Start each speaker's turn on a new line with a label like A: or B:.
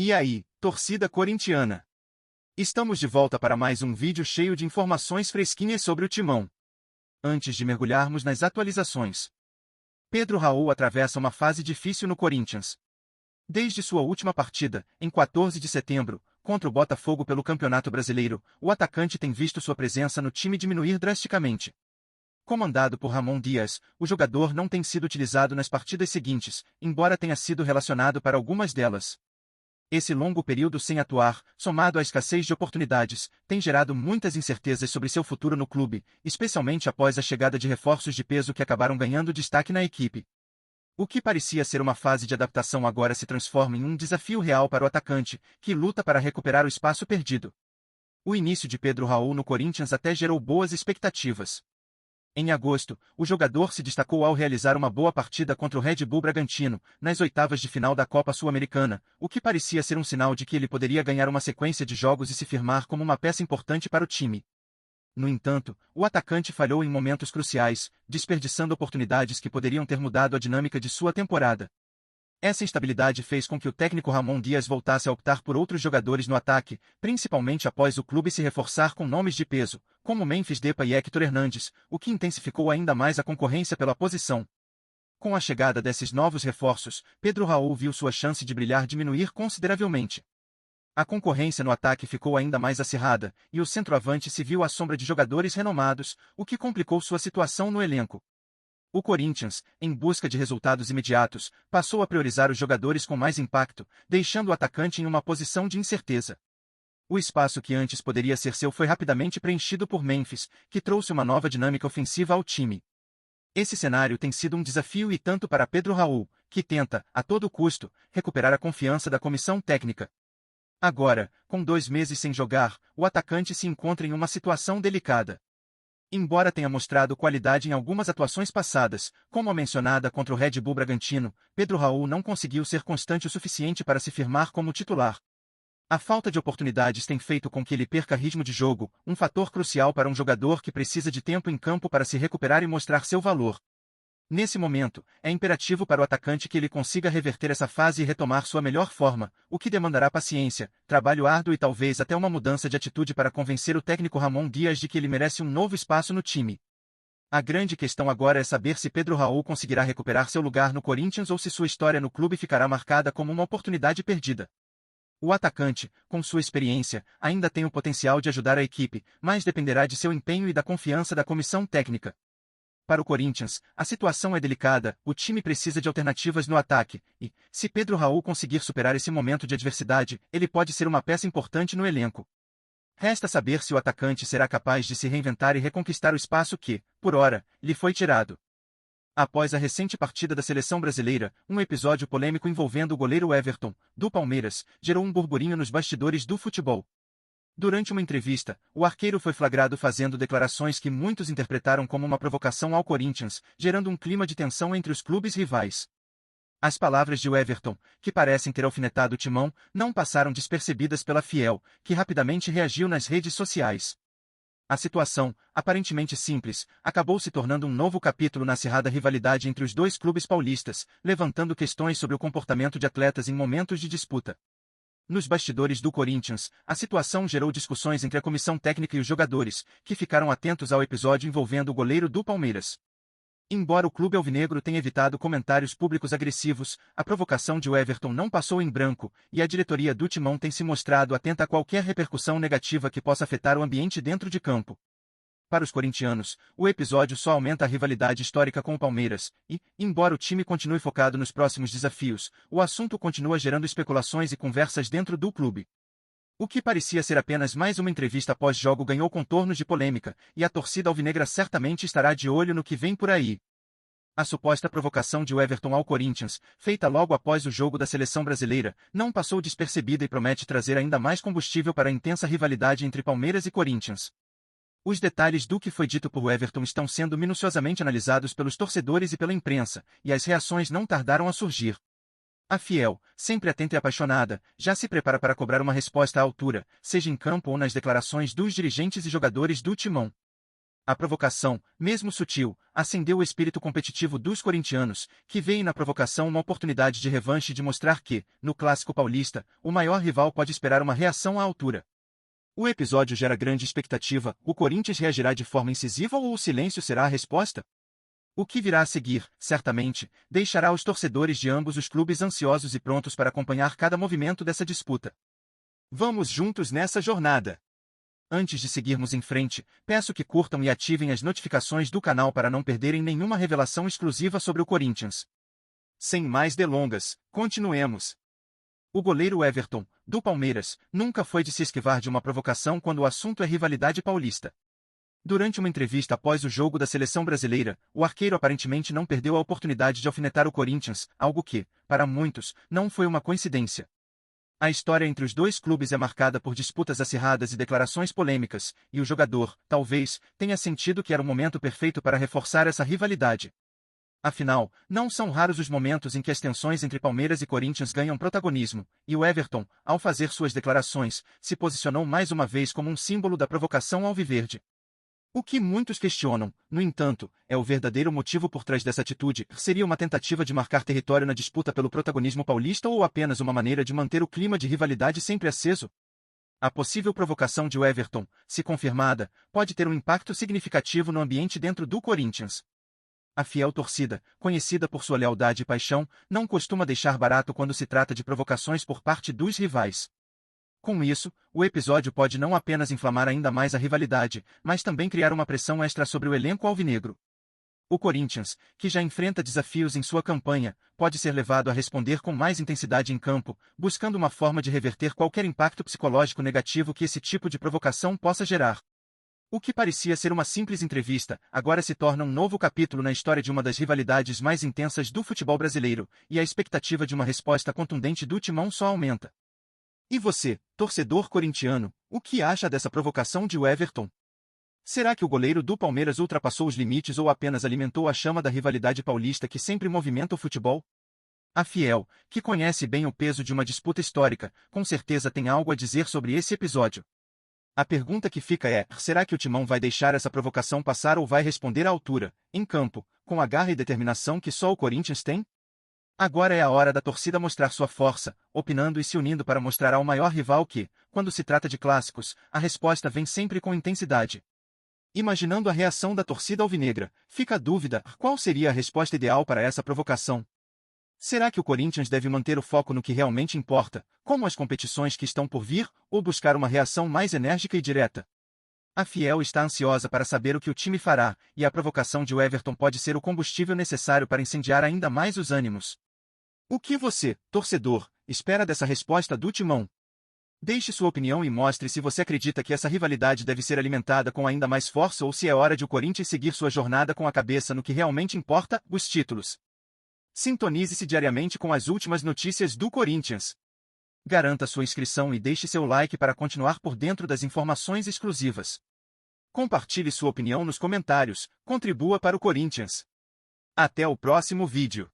A: E aí, torcida corintiana? Estamos de volta para mais um vídeo cheio de informações fresquinhas sobre o Timão. Antes de mergulharmos nas atualizações, Pedro Raul atravessa uma fase difícil no Corinthians. Desde sua última partida, em 14 de setembro, contra o Botafogo pelo Campeonato Brasileiro, o atacante tem visto sua presença no time diminuir drasticamente. Comandado por Ramon Dias, o jogador não tem sido utilizado nas partidas seguintes, embora tenha sido relacionado para algumas delas. Esse longo período sem atuar, somado à escassez de oportunidades, tem gerado muitas incertezas sobre seu futuro no clube, especialmente após a chegada de reforços de peso que acabaram ganhando destaque na equipe. O que parecia ser uma fase de adaptação agora se transforma em um desafio real para o atacante, que luta para recuperar o espaço perdido. O início de Pedro Raul no Corinthians até gerou boas expectativas. Em agosto, o jogador se destacou ao realizar uma boa partida contra o Red Bull Bragantino, nas oitavas de final da Copa Sul-Americana, o que parecia ser um sinal de que ele poderia ganhar uma sequência de jogos e se firmar como uma peça importante para o time. No entanto, o atacante falhou em momentos cruciais, desperdiçando oportunidades que poderiam ter mudado a dinâmica de sua temporada. Essa instabilidade fez com que o técnico Ramon Dias voltasse a optar por outros jogadores no ataque, principalmente após o clube se reforçar com nomes de peso, como Memphis Depay e Héctor Hernandes, o que intensificou ainda mais a concorrência pela posição. Com a chegada desses novos reforços, Pedro Raul viu sua chance de brilhar diminuir consideravelmente. A concorrência no ataque ficou ainda mais acirrada, e o centroavante se viu à sombra de jogadores renomados, o que complicou sua situação no elenco. O Corinthians, em busca de resultados imediatos, passou a priorizar os jogadores com mais impacto, deixando o atacante em uma posição de incerteza. O espaço que antes poderia ser seu foi rapidamente preenchido por Memphis, que trouxe uma nova dinâmica ofensiva ao time. Esse cenário tem sido um desafio e tanto para Pedro Raul, que tenta, a todo custo, recuperar a confiança da comissão técnica. Agora, com 2 meses sem jogar, o atacante se encontra em uma situação delicada. Embora tenha mostrado qualidade em algumas atuações passadas, como a mencionada contra o Red Bull Bragantino, Pedro Raul não conseguiu ser constante o suficiente para se firmar como titular. A falta de oportunidades tem feito com que ele perca ritmo de jogo, um fator crucial para um jogador que precisa de tempo em campo para se recuperar e mostrar seu valor. Nesse momento, é imperativo para o atacante que ele consiga reverter essa fase e retomar sua melhor forma, o que demandará paciência, trabalho árduo e talvez até uma mudança de atitude para convencer o técnico Ramon Dias de que ele merece um novo espaço no time. A grande questão agora é saber se Pedro Raul conseguirá recuperar seu lugar no Corinthians ou se sua história no clube ficará marcada como uma oportunidade perdida. O atacante, com sua experiência, ainda tem o potencial de ajudar a equipe, mas dependerá de seu empenho e da confiança da comissão técnica. Para o Corinthians, a situação é delicada, o time precisa de alternativas no ataque, e, se Pedro Raul conseguir superar esse momento de adversidade, ele pode ser uma peça importante no elenco. Resta saber se o atacante será capaz de se reinventar e reconquistar o espaço que, por ora, lhe foi tirado. Após a recente partida da seleção brasileira, um episódio polêmico envolvendo o goleiro Everton, do Palmeiras, gerou um burburinho nos bastidores do futebol. Durante uma entrevista, o arqueiro foi flagrado fazendo declarações que muitos interpretaram como uma provocação ao Corinthians, gerando um clima de tensão entre os clubes rivais. As palavras de Everton, que parecem ter alfinetado o Timão, não passaram despercebidas pela Fiel, que rapidamente reagiu nas redes sociais. A situação, aparentemente simples, acabou se tornando um novo capítulo na acirrada rivalidade entre os dois clubes paulistas, levantando questões sobre o comportamento de atletas em momentos de disputa. Nos bastidores do Corinthians, a situação gerou discussões entre a comissão técnica e os jogadores, que ficaram atentos ao episódio envolvendo o goleiro do Palmeiras. Embora o clube alvinegro tenha evitado comentários públicos agressivos, a provocação de Everton não passou em branco, e a diretoria do Timão tem se mostrado atenta a qualquer repercussão negativa que possa afetar o ambiente dentro de campo. Para os corintianos, o episódio só aumenta a rivalidade histórica com o Palmeiras, e, embora o time continue focado nos próximos desafios, o assunto continua gerando especulações e conversas dentro do clube. O que parecia ser apenas mais uma entrevista pós-jogo ganhou contornos de polêmica, e a torcida alvinegra certamente estará de olho no que vem por aí. A suposta provocação de Everton ao Corinthians, feita logo após o jogo da seleção brasileira, não passou despercebida e promete trazer ainda mais combustível para a intensa rivalidade entre Palmeiras e Corinthians. Os detalhes do que foi dito por Everton estão sendo minuciosamente analisados pelos torcedores e pela imprensa, e as reações não tardaram a surgir. A Fiel, sempre atenta e apaixonada, já se prepara para cobrar uma resposta à altura, seja em campo ou nas declarações dos dirigentes e jogadores do Timão. A provocação, mesmo sutil, acendeu o espírito competitivo dos corintianos, que veem na provocação uma oportunidade de revanche e de mostrar que, no Clássico Paulista, o maior rival pode esperar uma reação à altura. O episódio gera grande expectativa. O Corinthians reagirá de forma incisiva ou o silêncio será a resposta? O que virá a seguir, certamente, deixará os torcedores de ambos os clubes ansiosos e prontos para acompanhar cada movimento dessa disputa. Vamos juntos nessa jornada! Antes de seguirmos em frente, peço que curtam e ativem as notificações do canal para não perderem nenhuma revelação exclusiva sobre o Corinthians. Sem mais delongas, continuemos. O goleiro Everton, do Palmeiras, nunca foi de se esquivar de uma provocação quando o assunto é rivalidade paulista. Durante uma entrevista após o jogo da seleção brasileira, o arqueiro aparentemente não perdeu a oportunidade de alfinetar o Corinthians, algo que, para muitos, não foi uma coincidência. A história entre os dois clubes é marcada por disputas acirradas e declarações polêmicas, e o jogador, talvez, tenha sentido que era o momento perfeito para reforçar essa rivalidade. Afinal, não são raros os momentos em que as tensões entre Palmeiras e Corinthians ganham protagonismo, e o Everton, ao fazer suas declarações, se posicionou mais uma vez como um símbolo da provocação alviverde. O que muitos questionam, no entanto, é o verdadeiro motivo por trás dessa atitude. Seria uma tentativa de marcar território na disputa pelo protagonismo paulista ou apenas uma maneira de manter o clima de rivalidade sempre aceso? A possível provocação de Everton, se confirmada, pode ter um impacto significativo no ambiente dentro do Corinthians. A fiel torcida, conhecida por sua lealdade e paixão, não costuma deixar barato quando se trata de provocações por parte dos rivais. Com isso, o episódio pode não apenas inflamar ainda mais a rivalidade, mas também criar uma pressão extra sobre o elenco alvinegro. O Corinthians, que já enfrenta desafios em sua campanha, pode ser levado a responder com mais intensidade em campo, buscando uma forma de reverter qualquer impacto psicológico negativo que esse tipo de provocação possa gerar. O que parecia ser uma simples entrevista, agora se torna um novo capítulo na história de uma das rivalidades mais intensas do futebol brasileiro, e a expectativa de uma resposta contundente do Timão só aumenta. E você, torcedor corintiano, o que acha dessa provocação de Everton? Será que o goleiro do Palmeiras ultrapassou os limites ou apenas alimentou a chama da rivalidade paulista que sempre movimenta o futebol? A fiel, que conhece bem o peso de uma disputa histórica, com certeza tem algo a dizer sobre esse episódio. A pergunta que fica é, será que o Timão vai deixar essa provocação passar ou vai responder à altura, em campo, com a garra e determinação que só o Corinthians tem? Agora é a hora da torcida mostrar sua força, opinando e se unindo para mostrar ao maior rival que, quando se trata de clássicos, a resposta vem sempre com intensidade. Imaginando a reação da torcida alvinegra, fica a dúvida, qual seria a resposta ideal para essa provocação? Será que o Corinthians deve manter o foco no que realmente importa, como as competições que estão por vir, ou buscar uma reação mais enérgica e direta? A fiel está ansiosa para saber o que o time fará, e a provocação de Everton pode ser o combustível necessário para incendiar ainda mais os ânimos. O que você, torcedor, espera dessa resposta do Timão? Deixe sua opinião e mostre se você acredita que essa rivalidade deve ser alimentada com ainda mais força ou se é hora de o Corinthians seguir sua jornada com a cabeça no que realmente importa, os títulos. Sintonize-se diariamente com as últimas notícias do Corinthians. Garanta sua inscrição e deixe seu like para continuar por dentro das informações exclusivas. Compartilhe sua opinião nos comentários, contribua para o Corinthians. Até o próximo vídeo.